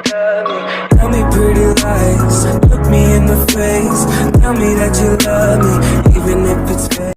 Tell me pretty lies, look me in the face. Tell me that you love me, even if it's fake.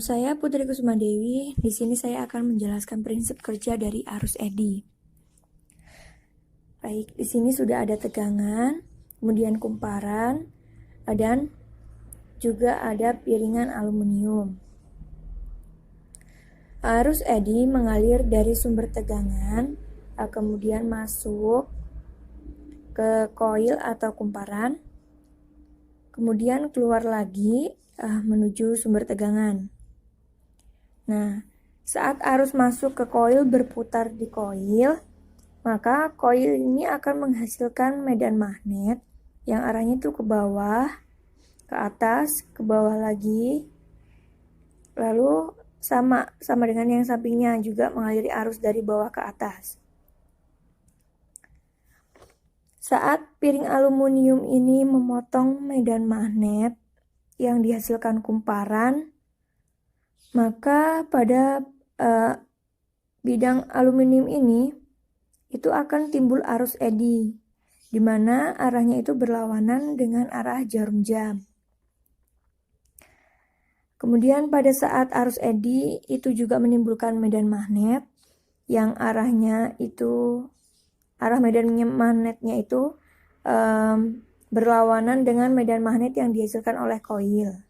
Saya Putri Kusuma-Dewi. Di sini saya akan menjelaskan prinsip kerja dari arus eddy. Baik, di sini sudah ada tegangan, kemudian kumparan, dan juga ada piringan aluminium. Arus eddy mengalir dari sumber tegangan, kemudian masuk ke koil atau kumparan, kemudian keluar lagi menuju sumber tegangan. Nah, saat arus masuk ke koil berputar di koil, maka koil ini akan menghasilkan medan magnet yang arahnya itu ke bawah, ke atas, ke bawah lagi. Lalu sama dengan yang sampingnya juga mengaliri arus dari bawah ke atas. Saat piring aluminium ini memotong medan magnet yang dihasilkan kumparan, maka pada bidang aluminium ini itu akan timbul arus eddy, di mana arahnya itu berlawanan dengan arah jarum jam. Kemudian pada saat arus eddy itu juga menimbulkan medan magnet yang arah medan magnetnya itu berlawanan dengan medan magnet yang dihasilkan oleh koil.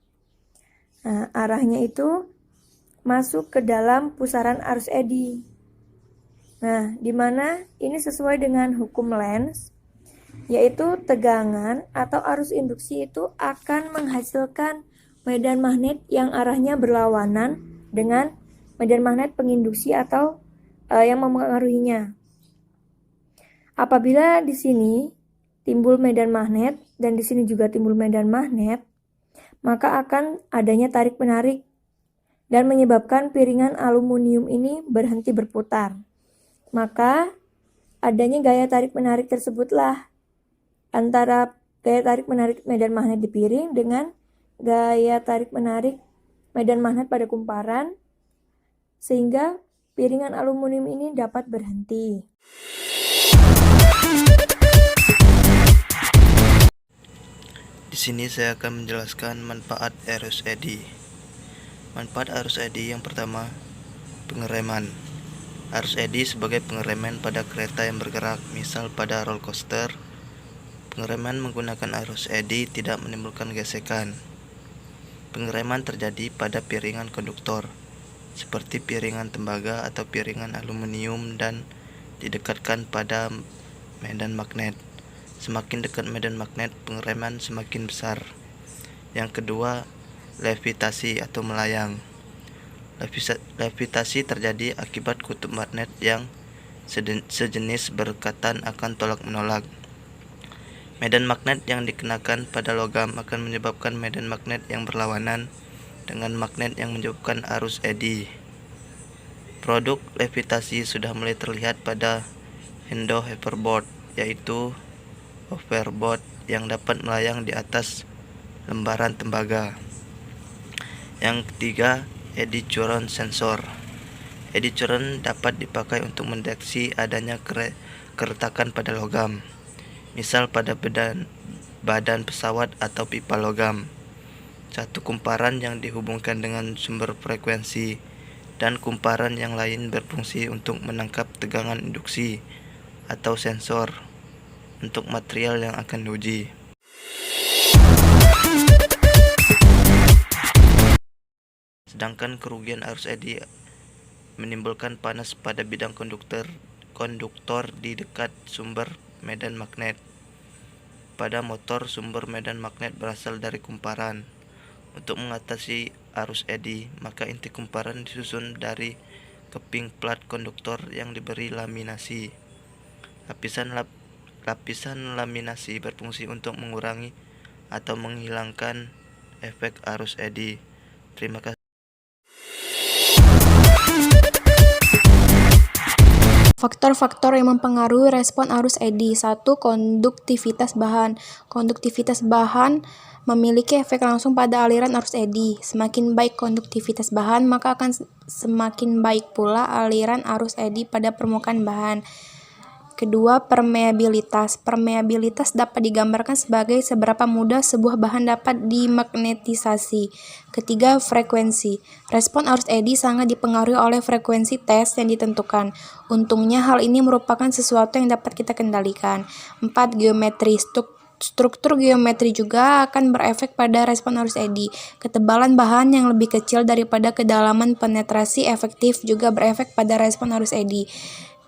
Nah, arahnya itu masuk ke dalam pusaran arus eddy. Nah, di mana ini sesuai dengan hukum Lenz, yaitu tegangan atau arus induksi itu akan menghasilkan medan magnet yang arahnya berlawanan dengan medan magnet penginduksi atau yang mempengaruhinya. Apabila di sini timbul medan magnet dan di sini juga timbul medan magnet, maka akan adanya tarik-menarik dan menyebabkan piringan aluminium ini berhenti berputar. Maka adanya gaya tarik-menarik tersebutlah antara gaya tarik-menarik medan magnet di piring dengan gaya tarik-menarik medan magnet pada kumparan, sehingga piringan aluminium ini dapat berhenti. Di sini saya akan menjelaskan manfaat arus eddy. Manfaat arus eddy yang pertama, pengereman. Arus eddy sebagai pengereman pada kereta yang bergerak, misal pada roller coaster. Pengereman menggunakan arus eddy tidak menimbulkan gesekan. Pengereman terjadi pada piringan konduktor, seperti piringan tembaga atau piringan aluminium, dan didekatkan pada medan magnet. Semakin dekat medan magnet, pengereman semakin besar. Yang kedua, levitasi atau melayang. Levitasi terjadi akibat kutub magnet yang sejenis berdekatan akan tolak-menolak. Medan magnet yang dikenakan pada logam akan menyebabkan medan magnet yang berlawanan dengan magnet yang menyebabkan arus eddy. Produk levitasi sudah mulai terlihat pada Hendo hoverboard, yaitu hoverboard yang dapat melayang di atas lembaran tembaga. Yang ketiga, eddy current sensor. Eddy current dapat dipakai untuk mendeteksi adanya keretakan pada logam, misal pada badan pesawat atau pipa logam. Satu kumparan yang dihubungkan dengan sumber frekuensi dan kumparan yang lain berfungsi untuk menangkap tegangan induksi atau sensor untuk material yang akan diuji. Sedangkan kerugian arus eddy menimbulkan panas pada bidang konduktor di dekat sumber medan magnet. Pada motor, sumber medan magnet berasal dari kumparan. Untuk mengatasi arus eddy, maka inti kumparan disusun dari keping plat konduktor yang diberi laminasi. Lapisan laminasi berfungsi untuk mengurangi atau menghilangkan efek arus eddy. Terima kasih. Faktor-faktor yang mempengaruhi respon arus eddy. 1. Konduktivitas bahan. Konduktivitas bahan memiliki efek langsung pada aliran arus eddy. Semakin baik konduktivitas bahan, maka akan semakin baik pula aliran arus eddy pada permukaan bahan. Kedua, permeabilitas. Permeabilitas dapat digambarkan sebagai seberapa mudah sebuah bahan dapat dimagnetisasi. Ketiga, frekuensi. Respon arus eddy sangat dipengaruhi oleh frekuensi tes yang ditentukan. Untungnya hal ini merupakan sesuatu yang dapat kita kendalikan. 4. Geometri. Struktur geometri juga akan berefek pada respon arus eddy. Ketebalan bahan yang lebih kecil daripada kedalaman penetrasi efektif juga berefek pada respon arus eddy.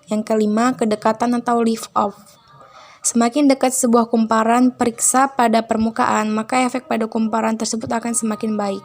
Yang kelima, kedekatan atau lift-off. Semakin dekat sebuah kumparan periksa pada permukaan, maka efek pada kumparan tersebut akan semakin baik.